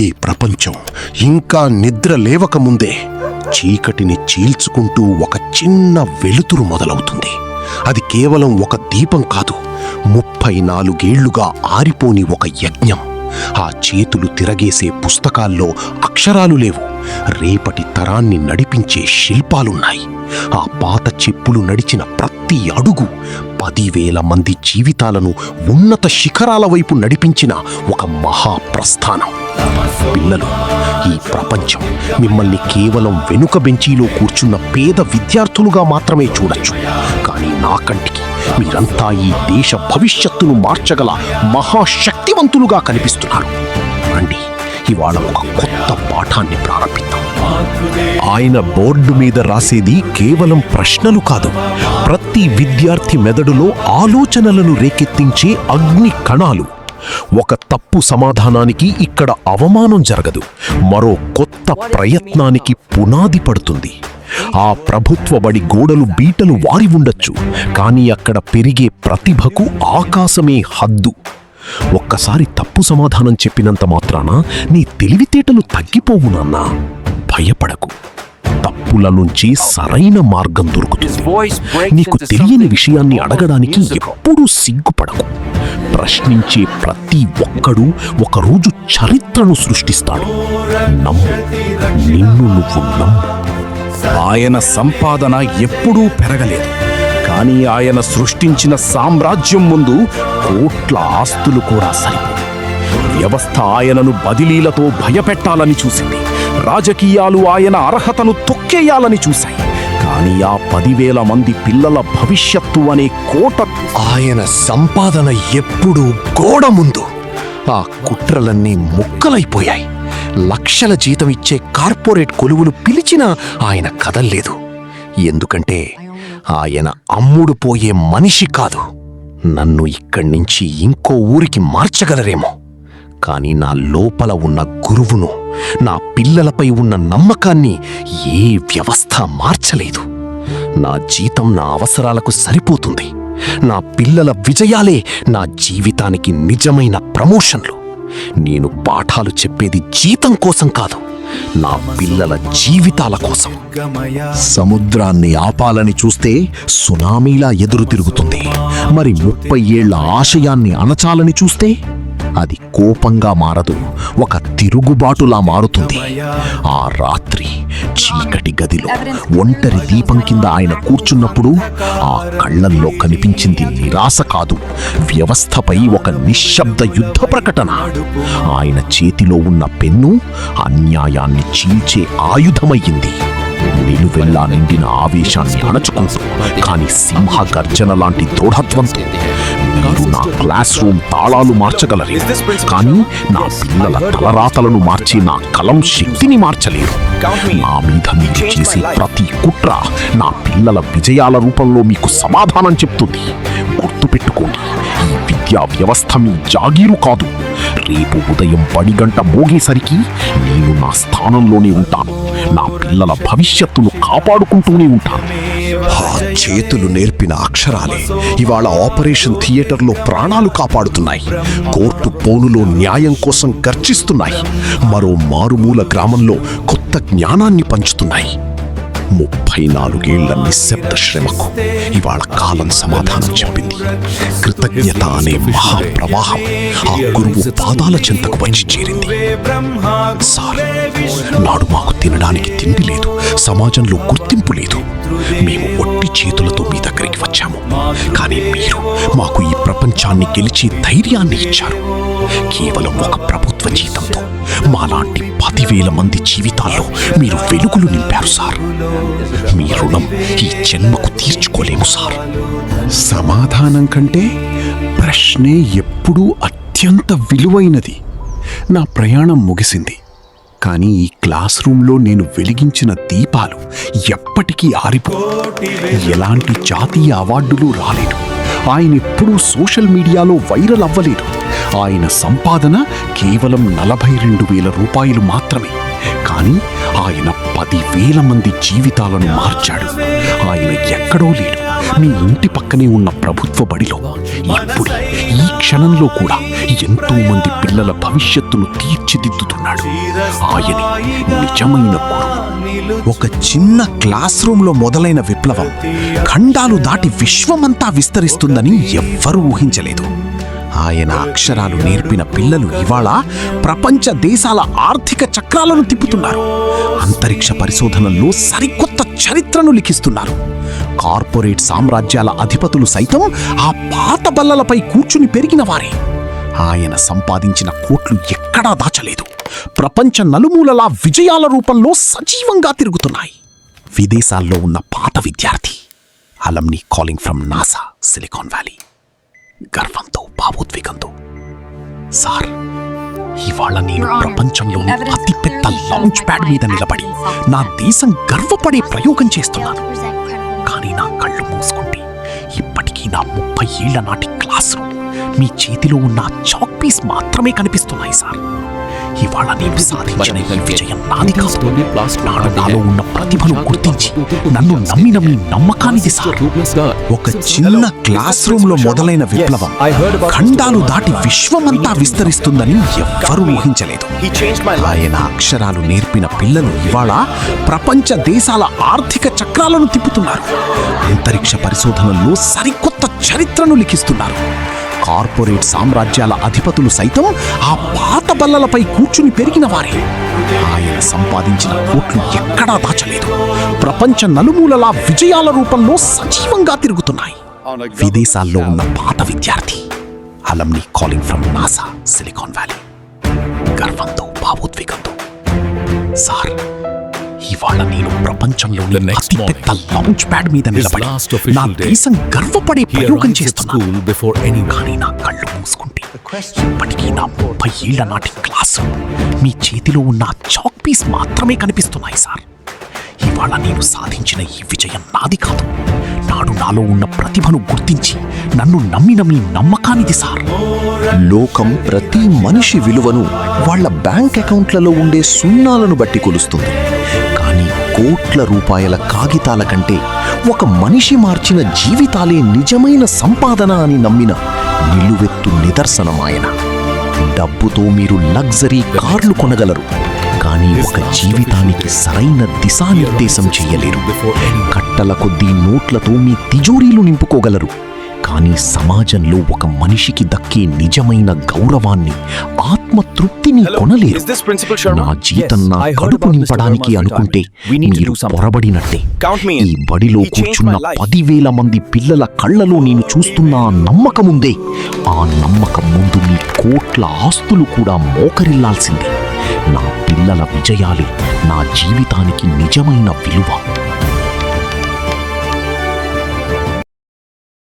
ఈ ప్రపంచం ఇంకా నిద్ర లేవకముందే చీకటిని చీల్చుకుంటూ ఒక చిన్న వెలుతురు మొదలవుతుంది. అది కేవలం ఒక దీపం కాదు, 34 ఏళ్లుగా ఆరిపోని ఒక యజ్ఞం. ఆ చేతులు తిరగేసే పుస్తకాల్లో అక్షరాలు లేవు, రేపటి తరాన్ని నడిపించే శిల్పాలున్నాయి. ఆ పాత చెప్పులు నడిచిన ప్రతి అడుగు 10,000 మంది జీవితాలను ఉన్నత శిఖరాల వైపు నడిపించిన ఒక మహాప్రస్థానం. పిల్లలు, ఈ ప్రపంచం మిమ్మల్ని కేవలం వెనుక బెంచీలో కూర్చున్న పేద విద్యార్థులుగా మాత్రమే చూడొచ్చు. కానీ నా కంటికి మీరంతా ఈ దేశ భవిష్యత్తును మార్చగల మహాశక్తివంతులుగా కనిపిస్తున్నారు. రండి, ఇవాళ ఒక కొత్త పాఠాన్ని ప్రారంభిద్దాం. ఆయన బోర్డు మీద రాసేది కేవలం ప్రశ్నలు కాదు, ప్రతి విద్యార్థి మెదడులో ఆలోచనలను రేకెత్తించే అగ్ని కణాలు. ఒక తప్పు సమాధానానికి ఇక్కడ అవమానం జరగదు, మరో కొత్త ప్రయత్నానికి పునాది పడుతుంది. ఆ ప్రభుత్వ బడి గోడలు బీటలు వారి ఉండొచ్చు, కానీ అక్కడ పెరిగే ప్రతిభకు ఆకాశమే హద్దు. ఒక్కసారి తప్పు సమాధానం చెప్పినంత మాత్రాన నీ తెలివితేటలు తగ్గిపోవు నాన్నా. భయపడకు, తప్పుల నుంచి సరైన మార్గం దొరుకుతుంది. నీకు తెలియని విషయాన్ని అడగడానికి ఎప్పుడూ సిగ్గుపడకు. ప్రశ్నించే ప్రతి ఒక్కడూ ఒకరోజు చరిత్రను సృష్టిస్తాడు. నమ్ము, నిన్ను నువ్వు నమ్ము. ఆయన సంపాదన ఎప్పుడూ పెరగలేదు, కానీ ఆయన సృష్టించిన సామ్రాజ్యం ముందు కోట్ల ఆస్తులు కూడా సరిపోవు. వ్యవస్థ ఆయనను బదిలీలతో భయపెట్టాలని చూసింది, రాజకీయాలు ఆయన అర్హతను తొక్కేయాలని చూశాయి. కానీ ఆ 10,000 మంది పిల్లల భవిష్యత్తు అనే కోట, ఆయన సంపాదన ఎప్పుడూ గోడ ముందు. ఆ కుట్రలన్నీ ముక్కలైపోయాయి. లక్షల జీతం ఇచ్చే కార్పొరేట్ కొలువులు పిలిచినా ఆయన కదల్లేదు. ఎందుకంటే ఆయన అమ్ముడు పోయే మనిషి కాదు. నన్ను ఇక్కడి నుంచి ఇంకో ఊరికి మార్చగలరేమో, కానీ నా లోపల ఉన్న గురువును, నా పిల్లలపై ఉన్న నమ్మకాన్ని ఏ వ్యవస్థ మార్చలేదు. నా జీతం నా అవసరాలకు సరిపోతుంది. నా పిల్లల విజయాలే నా జీవితానికి నిజమైన ప్రమోషన్లు. నేను పాఠాలు చెప్పేది జీతం కోసం కాదు, నా పిల్లల జీవితాల కోసం. సముద్రాన్ని ఆపాలని చూస్తే సునామీలా ఎదురు తిరుగుతుంది. మరి 30 ఏళ్ల ఆశయాన్ని అణచాలని చూస్తే అది కోపంగా మారదు, ఒక తిరుగుబాటులా మారుతుంది. ఆ రాత్రి చీకటి గదిలో ఒంటరి దీపం కింద ఆయన కూర్చున్నప్పుడు ఆ కళ్ళల్లో కనిపించింది నిరాశ కాదు, వ్యవస్థపై ఒక నిశ్శబ్ద యుద్ధ ప్రకటన. ఆయన చేతిలో ఉన్న పెన్ను అన్యాయాన్ని చీల్చే ఆయుధమయ్యింది. నిలువెల్లా నిండిన ఆవేశాన్ని అణచుకుంటూ, కానీ సింహ గర్జన లాంటి దృఢత్వంతో. మీరు నా క్లాస్ రూమ్ తాళాలు మార్చగలరు, కానీ నా పిల్లల తలరాతలను మార్చి నా కలం శక్తిని మార్చలేరు. నా మీద మీరు చేసే ప్రతి కుట్ర నా పిల్లల విజయాల రూపంలో మీకు సమాధానం చెప్తుంది. గుర్తుపెట్టుకోండి, ఈ విద్యా వ్యవస్థ మీ జాగీరు కాదు. రేపు ఉదయం 10 గంట మోగేసరికి నేను నా స్థానంలోనే ఉంటాను. నా పిల్లల భవిష్యత్తును కాపాడుకుంటూనే ఉంటాను. ఆ చేతులు నేర్పిన అక్షరాలే ఇవాళ ఆపరేషన్ థియేటర్లో ప్రాణాలు కాపాడుతున్నాయి. కోర్టు పోనులో న్యాయం కోసం గర్జిస్తున్నాయి. మరో మారుమూల గ్రామంలో కొత్త జ్ఞానాన్ని పంచుతున్నాయి. 34 ఏళ్ల నిశ్శబ్ద శ్రమకు ఇవాళ కాలం సమాధానం చెప్పింది. కృతజ్ఞత అనే మహాప్రవాహం ఆ గురువు పాదాల చెంతకు వచ్చి చేరింది. సార్, నాడు మాకు తినడానికి తిండి లేదు, సమాజంలో గుర్తింపు లేదు. మేము ఒట్టి చేతులతో మీ దగ్గరికి వచ్చాము, కానీ మీరు మాకు ఈ ప్రపంచాన్ని గెలిచే ధైర్యాన్ని ఇచ్చారు. కేవలం ఒక ప్రభుత్వ జీతంతో మాలాంటి 10,000 మంది జీవితాల్లో మీరు వెలుగులు నింపారు సార్. మీ రుణం ఈ జన్మకు తీర్చుకోలేము సార్. సమాధానం కంటే ప్రశ్నే ఎప్పుడూ అత్యంత విలువైనది. నా ప్రయాణం ముగిసింది, కానీ ఈ క్లాస్ రూంలో నేను వెలిగించిన దీపాలు ఎప్పటికీ ఆరిపో. ఎలాంటి జాతీయ అవార్డులు రాలేదు. ఆయన ఎప్పుడూ సోషల్ మీడియాలో వైరల్ అవ్వలేదు. ఆయన సంపాదన కేవలం 42,000 రూపాయలు మాత్రమే, కానీ ఆయన 10,000 మంది జీవితాలను మార్చాడు. ఆయన ఎక్కడో లేడు, మీ ఇంటి పక్కనే ఉన్న ప్రభుత్వ బడిలో. ఇప్పుడు ఈ క్షణంలో కూడా ఎంతో మంది పిల్లల భవిష్యత్తును తీర్చిదిద్దుతున్నాడు. ఆయనే నిజమైన గురువు. ఒక చిన్న క్లాస్ రూమ్లో మొదలైన విప్లవం ఖండాలు దాటి విశ్వమంతా విస్తరిస్తుందని ఎవ్వరూ ఊహించలేదు. ఆయన అక్షరాలు నేర్పిన పిల్లలు ఇవాళ ప్రపంచ దేశాల ఆర్థిక చక్రాలను తిప్పుతున్నారు. అంతరిక్ష పరిశోధనల్లో సరికొత్త చరిత్రను లిఖిస్తున్నారు. కార్పొరేట్ సామ్రాజ్యాల అధిపతులు సైతం ఆ పాత బల్లలపై కూర్చుని పెరిగిన వారే. ఆయన సంపాదించిన కోట్లు ఎక్కడా దాచలేదు. ప్రపంచ నలుమూలలా విజయాల రూపంలో సజీవంగా తిరుగుతున్నాయి. విదేశాల్లో ఉన్న పాత విద్యార్థి, అలమ్ని calling from NASA, silicon valley, గర్వంతో భావోద్వేగంతో, సార్, ఇవాళ నేను ప్రపంచంలోని అతిపెద్ద లాంచ్ ప్యాడ్ మీద నిలబడి నా దేశం గర్వపడే ప్రయోగం చేస్తున్నాను. కానీ నా కళ్ళు మూసుకుంటే ఇప్పటికీ నా 30 ఏళ్ల నాటి క్లాస్ రూమ్, మీ చేతిలో ఉన్న చాక్ పీస్ మాత్రమే కనిపిస్తున్నాయి సార్. ఇవాళ నేను సాధించిన ఈ విజయం నాది కాదు. నాడు నాలో ఉన్న ప్రతిభను గుర్తించి నన్ను నమ్మిన మీ నమ్మకానిది సార్. ఒక చిన్న క్లాస్ రూమ్ లో మొదలైన విప్లవం ఖండాలు దాటి విశ్వమంతా విస్తరిస్తుందని ఎవ్వరూ ఊహించలేదు. ఆయన అక్షరాలు నేర్పిన పిల్లలు ఇవాళ ప్రపంచ దేశాల ఆర్థిక చక్రాలను తిప్పుతున్నారు. అంతరిక్ష పరిశోధనల్లో సరికొత్త చరిత్రను లిఖిస్తున్నారు. కార్పొరేట్ సామ్రాజ్యాల అధిపతులు సైతం ఆ పాత బల్లలపై కూర్చుని పెరిగిన వారే. ఆయన సంపాదించిన కోట్లు ఎక్కడా దాచలేదు. ప్రపంచ నలుమూలలా విజయాల రూపంలో సజీవంగా తిరుగుతున్నాయి. విదేశాల్లో ఉన్న పాత విద్యార్థి, అలమ్ని calling from NASA, silicon valley, గర్వంతో భావోద్వేగంతో, సార్, ఇవాళ నేను ప్రపంచంలోని అతిపెద్ద లాంచ్ ప్యాడ్ మీద నిలబడి నా దేశం గర్వపడే ప్రయోగం చేస్తున్నాను. కానీ నా కళ్ళు మూసుకుంటే ఇప్పటికీ నా 30 ఏళ్ల నాటి క్లాసు, మీ చేతిలో ఉన్న చాక్ పీస్ మాత్రమే కనిపిస్తున్నాయి సార్. ఇవాళ నేను సాధించిన ఈ విజయం నాది కాదు. నాడు నాలో ఉన్న ప్రతిభను గుర్తించి నన్ను నమ్మిన మీ నమ్మకానిది సార్. లోకం ప్రతి మనిషి విలువను వాళ్ళ బ్యాంక్ అకౌంట్లలో ఉండే సున్నాలను బట్టి కొలుస్తుంది. కానీ కోట్ల రూపాయల కాగితాల కంటే ఒక మనిషి మార్చిన జీవితాలే నిజమైన సంపాదన అని నమ్మిన నిలువెత్తు నిదర్శనం ఆయన. డబ్బుతో మీరు లగ్జరీ కార్లు కొనగలరు, కానీ ఒక జీవితానికి సరైన దిశానిర్దేశం చెయ్యలేరు. కట్టల కొద్దీ నోట్లతో మీ తిజోరీలు నింపుకోగలరు, కానీ సమాజంలో ఒక మనిషికి దక్కే నిజమైన గౌరవాన్ని, ఆత్మతృప్తిని కొనలేరు. నా జీతం నా కడుపు నింపడానికి అనుకుంటే మీరు పొరబడినట్టే. ఈ బడిలో కూర్చున్న 10,000 మంది పిల్లల కళ్ళలో నేను చూస్తున్న ఆ నమ్మకముందే, ఆ నమ్మకం ముందు మీ కోట్ల ఆస్తులు కూడా మోకరిల్లాల్సిందే. నా పిల్లల విజయాలే నా జీవితానికి నిజమైన విలువ.